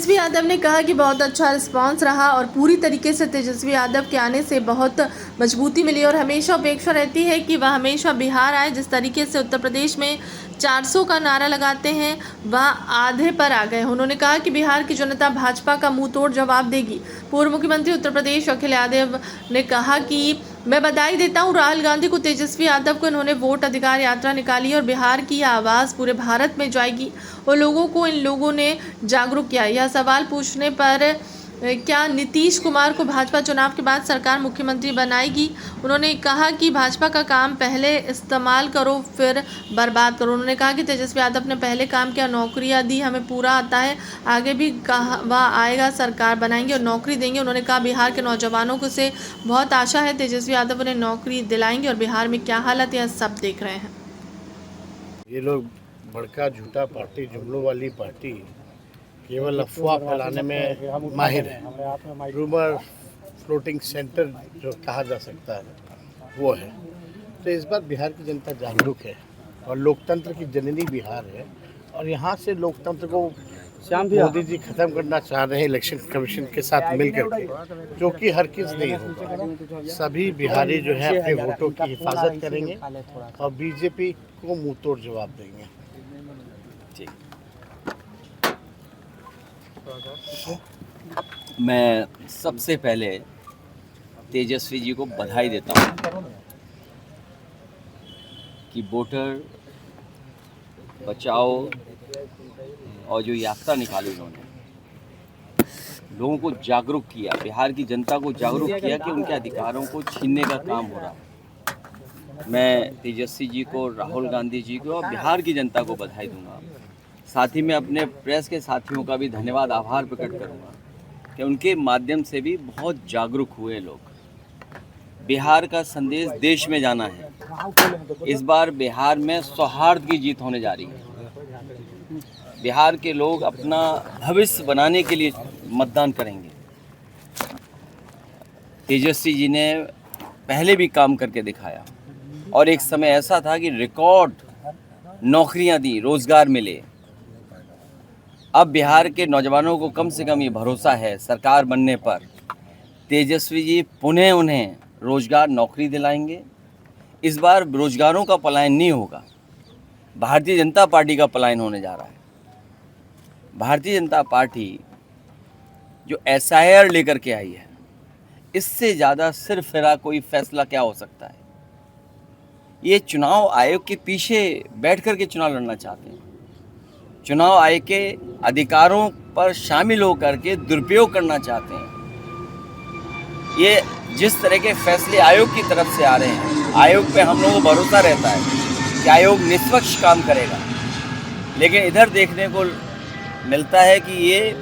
तेजस्वी यादव ने कहा कि बहुत अच्छा रिस्पांस रहा और पूरी तरीके से तेजस्वी यादव के आने से बहुत मजबूती मिली और हमेशा अपेक्षा रहती है कि वह हमेशा बिहार आए। जिस तरीके से उत्तर प्रदेश में 400 का नारा लगाते हैं वह आधे पर आ गए। उन्होंने कहा कि बिहार की जनता भाजपा का मुंह तोड़ जवाब देगी। पूर्व मुख्यमंत्री उत्तर प्रदेश अखिलेश यादव ने कहा कि मैं बधाई देता हूं राहुल गांधी को, तेजस्वी यादव को। इन्होंने वोट अधिकार यात्रा निकाली और बिहार की आवाज़ पूरे भारत में जाएगी और लोगों को इन लोगों ने जागरूक किया। यह सवाल पूछने पर क्या नीतीश कुमार को भाजपा चुनाव के बाद सरकार मुख्यमंत्री बनाएगी, उन्होंने कहा कि भाजपा का काम पहले इस्तेमाल करो फिर बर्बाद करो। उन्होंने कहा कि तेजस्वी यादव ने पहले काम किया, नौकरियां दी, हमें पूरा आता है, आगे भी कहा वह आएगा, सरकार बनाएंगे और नौकरी देंगे। उन्होंने कहा बिहार के नौजवानों को से बहुत आशा है, तेजस्वी यादव उन्हें नौकरी दिलाएंगे और बिहार में क्या हालत है सब देख रहे हैं। ये लोग बड़का झूठा पार्टी, जुमलों वाली पार्टी केवल अफवाह फैलाने में माहिर है। रूमर फ्लोटिंग सेंटर जो कहा जा सकता है वो है। तो इस बार बिहार की जनता जागरूक है और लोकतंत्र की जननी बिहार है और यहाँ से लोकतंत्र को मोदी जी खत्म करना चाह रहे हैं इलेक्शन कमीशन के साथ मिलकर के, जो कि हर किस नहीं होगा। सभी बिहारी जो है अपने वोटों की हिफाजत करेंगे और बीजेपी को मुंह तोड़ जवाब देंगे। मैं सबसे पहले तेजस्वी जी को बधाई देता हूँ कि वोटर बचाओ और जो यात्रा निकाली उन्होंने, लोगों को जागरूक किया, बिहार की जनता को जागरूक किया कि उनके अधिकारों को छीनने का काम हो रहा है। मैं तेजस्वी जी को, राहुल गांधी जी को और बिहार की जनता को बधाई दूंगा। साथ ही मैं अपने प्रेस के साथियों का भी धन्यवाद, आभार प्रकट करूंगा कि उनके माध्यम से भी बहुत जागरूक हुए लोग। बिहार का संदेश देश में जाना है। इस बार बिहार में सौहार्द की जीत होने जा रही है। बिहार के लोग अपना भविष्य बनाने के लिए मतदान करेंगे। तेजस्वी जी ने पहले भी काम करके दिखाया और एक समय ऐसा था कि रिकॉर्ड नौकरियां दी, रोजगार मिले। अब बिहार के नौजवानों को कम से कम ये भरोसा है सरकार बनने पर, तेजस्वी जी पुनः उन्हें रोजगार, नौकरी दिलाएंगे। इस बार रोजगारों का पलायन नहीं होगा, भारतीय जनता पार्टी का पलायन होने जा रहा है। भारतीय जनता पार्टी जो SIR लेकर के आई है, इससे ज़्यादा सिरफिरा कोई फैसला क्या हो सकता है। ये चुनाव आयोग के पीछे बैठ कर के चुनाव लड़ना चाहते हैं। चुनाव आयोग के अधिकारों पर शामिल होकर के दुरुपयोग करना चाहते हैं। ये जिस तरह के फैसले आयोग की तरफ से आ रहे हैं, आयोग पे हम लोगों को भरोसा रहता है कि आयोग निष्पक्ष काम करेगा, लेकिन इधर देखने को मिलता है कि ये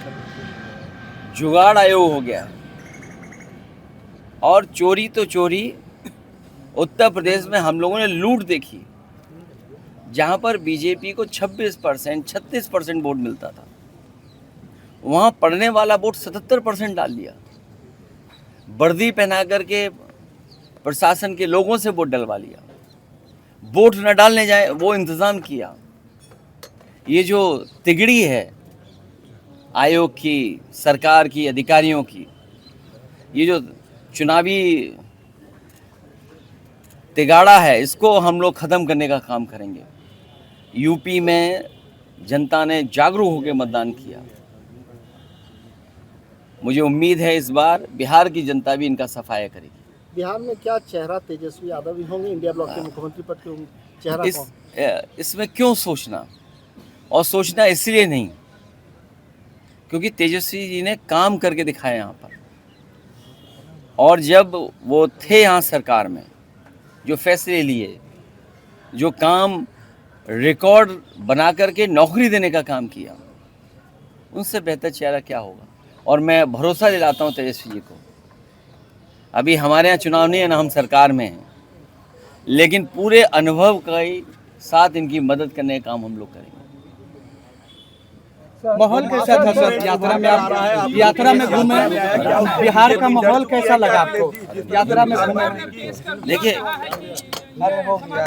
जुगाड़ आयोग हो गया है। और चोरी तो चोरी, उत्तर प्रदेश में हम लोगों ने लूट देखी, जहाँ पर बीजेपी को 26%, 36% वोट मिलता था, वहाँ पड़ने वाला वोट 77% डाल दिया। वर्दी पहना करके प्रशासन के लोगों से वोट डलवा लिया, वोट न डालने जाए वो इंतज़ाम किया। ये जो तिगड़ी है आयोग की, सरकार की, अधिकारियों की, ये जो चुनावी तिगाड़ा है, इसको हम लोग ख़त्म करने का काम करेंगे। यूपी में जनता ने जागरूक होकर मतदान किया। मुझे उम्मीद है इस बार बिहार की जनता भी इनका सफाया करेगी। बिहार में क्या चेहरा तेजस्वी यादव ही होंगे इंडिया ब्लॉक के मुख्यमंत्री पद के चेहरा? इसमें क्यों सोचना, और सोचना इसलिए नहीं क्योंकि तेजस्वी जी ने काम करके दिखाया यहाँ पर। और जब वो थे यहाँ सरकार में, जो फैसले लिए, जो काम रिकॉर्ड बना करके नौकरी देने का काम किया, उनसे बेहतर चेहरा क्या होगा। और मैं भरोसा दिलाता हूँ तेजस्वी जी को। अभी हमारे यहाँ चुनाव नहीं है, ना हम सरकार में हैं, लेकिन पूरे अनुभव के साथ इनकी मदद करने का काम हम लोग करेंगे। माहौल कैसा था सर यात्रा में? आप यात्रा में घूमे, बिहार का माहौल कैसा लगा आपको यात्रा में घूमे? देखिए,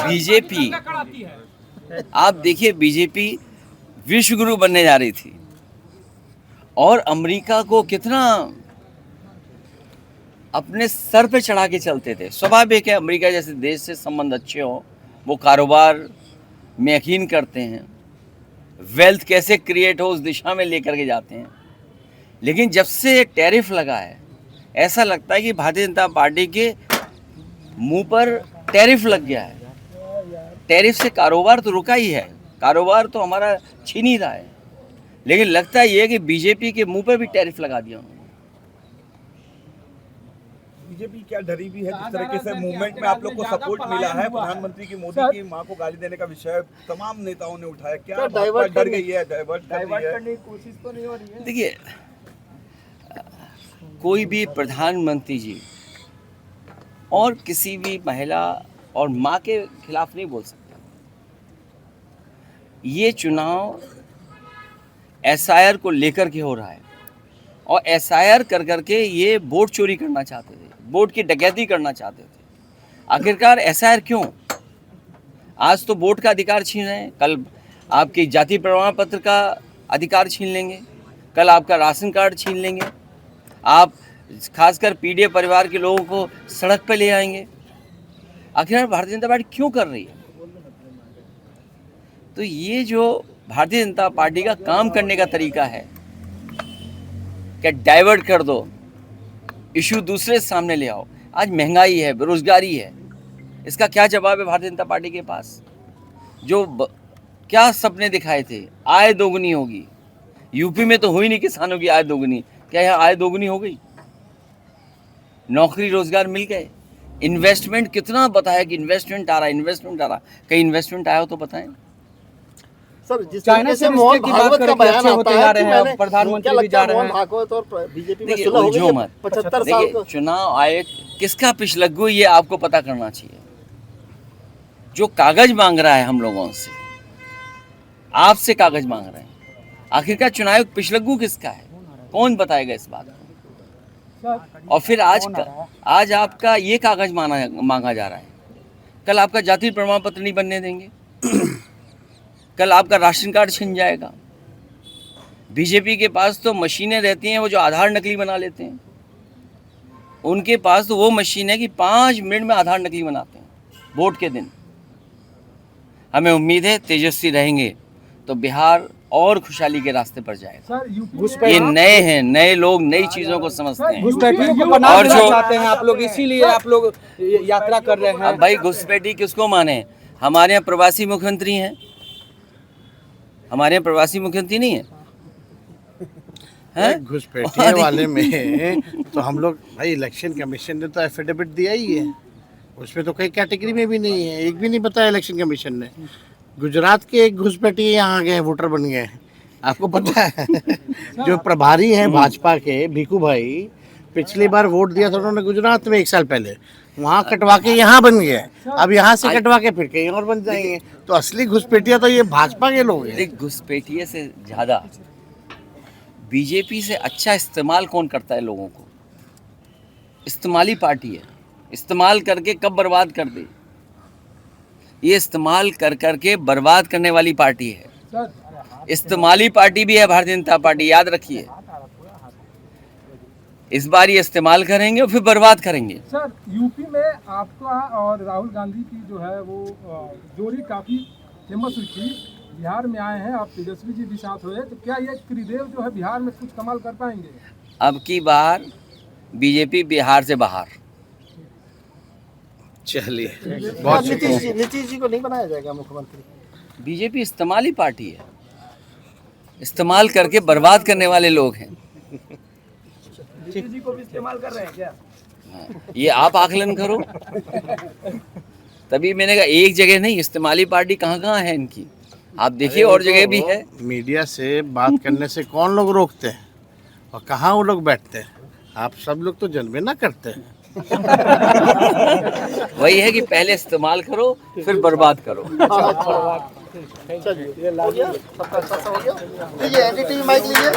बीजेपी, आप देखिए, बीजेपी विश्व गुरु बनने जा रही थी और अमेरिका को कितना अपने सर पे चढ़ा के चलते थे। स्वाभाविक है, अमेरिका जैसे देश से संबंध अच्छे हों, वो कारोबार में यकीन करते हैं, वेल्थ कैसे क्रिएट हो उस दिशा में लेकर के जाते हैं। लेकिन जब से टैरिफ लगा है, ऐसा लगता है कि भारतीय जनता पार्टी के मुंह पर टैरिफ लग गया है। टैरिफ से कारोबार तो रुका ही है, कारोबार तो हमारा छीन ही रहा है, लेकिन लगता ये है कि बीजेपी के मुंह पर भी टैरिफ लगा दिया उन्होंने। बीजेपी क्या डरी भी है? जिस तरीके से मूवमेंट में आप लोग को सपोर्ट मिला है, प्रधानमंत्री की मोदी की मां को गाली देने का विषय तमाम नेताओं ने उठाया, क्या डाइवर्ट डर गई है? डाइवर्ट करने की कोशिश तो नहीं हो रही है? देखिए, कोई भी प्रधानमंत्री जी और किसी भी महिला और माँ के खिलाफ नहीं बोल सकते। ये चुनाव एसआईआर को लेकर के हो रहा है, और एसआईआर कर करके ये वोट चोरी करना चाहते थे, वोट की डकैती करना चाहते थे। आखिरकार एसआईआर क्यों? आज तो वोट का अधिकार छीन रहे हैं, कल आपकी जाति प्रमाण पत्र का अधिकार छीन लेंगे, कल आपका राशन कार्ड छीन लेंगे, आप खासकर पीड़ित परिवार के लोगों को सड़क पर ले आएंगे। आखिर भारतीय जनता पार्टी क्यों कर रही है? तो ये जो भारतीय जनता पार्टी का काम करने का तरीका है, क्या डाइवर्ट कर दो, इशू दूसरे सामने ले आओ। आज महंगाई है, बेरोजगारी है, इसका क्या जवाब है भारतीय जनता पार्टी के पास? क्या सपने दिखाए थे, आय दोगुनी होगी। यूपी में तो हुई नहीं किसानों की आय दोगुनी, क्या यहाँ आय दोगुनी हो गई? नौकरी रोजगार मिल गए। इन्वेस्टमेंट कितना बताया कि इन्वेस्टमेंट आ रहा, कहीं इन्वेस्टमेंट आया हो तो बताएं। सर, जिस चाइना तरीके से से मोहन रिश्ते की बात भागवत का करके बयान अच्छे होते आता जा है रहे कि हैं, मैंने प्रधानमंत्री भी जा रहे हैं। मोहन भागवत और बीजेपी में देखिए, सुलह हो गई उलझो है, मत। 75 साल देखिए, चुनाव आयोग किसका पिछलग्गू ये आपको पता करना चाहिए। जो कागज मांग रहा है हम लोगों से, आपसे कागज मांग रहे हैं, आखिरकार चुनाव आयोग पिछलग्गू किसका है? कौन बताएगा इस बात को? और फिर आज आपका ये कागज मांगा जा रहा है, कल आपका जाति प्रमाण पत्र नहीं बनने देंगे, कल आपका राशन कार्ड छिन जाएगा। बीजेपी के पास तो मशीनें रहती हैं, वो जो आधार नकली बना लेते हैं, उनके पास तो वो मशीन है कि 5 मिनट में आधार नकली बनाते हैं वोट के दिन। हमें उम्मीद है तेजस्वी रहेंगे तो बिहार और खुशहाली के रास्ते पर जाएगा। ये नए हैं, नए लोग नई चीजों को समझते हैं। घुसपैठियों को पनाह और देना जो चाहते हैं आप लोग, इसीलिए आप लोग यात्रा कर रहे हैं। अब भाई घुसपैठी किसको माने? हमारे यहाँ प्रवासी मुख्यमंत्री हैं, हमारे यहाँ प्रवासी मुख्यमंत्री नहीं है, हैं? घुसपैठिए वाले में तो हम लोग भाई, इलेक्शन कमीशन ने तो एफिडेविट दिया ही है, उसमें तो कई कैटेगरी में भी नहीं है, एक भी नहीं बताया इलेक्शन कमीशन ने। गुजरात के एक घुसपैठिए यहाँ आ गए, वोटर बन गए, आपको पता है? जो प्रभारी हैं भाजपा के, भीखू भाई, पिछली बार वोट दिया था उन्होंने गुजरात में 1 साल पहले, वहाँ कटवा के यहाँ बन गए, अब यहाँ से कटवा के फिर कहीं और बन जाएंगे। तो असली घुसपैठिया तो ये भाजपा के लोग हैं। घुसपैठिए से ज़्यादा बीजेपी से अच्छा इस्तेमाल कौन करता है लोगों को? इस्तेमाली पार्टी है, इस्तेमाल करके कब बर्बाद कर दे। ये इस्तेमाल कर करके बर्बाद करने वाली पार्टी है, इस्तेमाली पार्टी भी है भारतीय जनता पार्टी, याद रखिए। इस बार ये इस्तेमाल करेंगे और फिर बर्बाद करेंगे। सर, यूपी में आपका और राहुल गांधी की जो है वो जोड़ी काफ़ी फेमस हुई थी, बिहार में आए हैं, आप तेजस्वी जी भी साथ हुए, तो क्या ये त्रिदेव जो है बिहार में कुछ कमाल कर पाएंगे? अब की बार बीजेपी बिहार से बाहर। चलिए, नीतीश जी को नहीं बनाया जाएगा मुख्यमंत्री? बीजेपी इस्तेमाली पार्टी है, इस्तेमाल करके बर्बाद करने वाले लोग हैं। जी को भी इस्तेमाल कर रहे हैं क्या? ये आप आकलन करो। तभी मैंने कहा एक जगह नहीं, इस्तेमाली पार्टी कहाँ कहाँ है इनकी, आप देखिए और जगह भी है। मीडिया से बात करने से कौन लोग रोकते हैं और कहाँ वो लोग बैठते हैं? आप सब लोग तो जलवे ना करते हैं। वही है कि पहले इस्तेमाल करो फिर बर्बाद करो। चलिए, ये हो गया, सबका अच्छा हो गया। लीजिए, एनडीटीवी माइक लीजिए।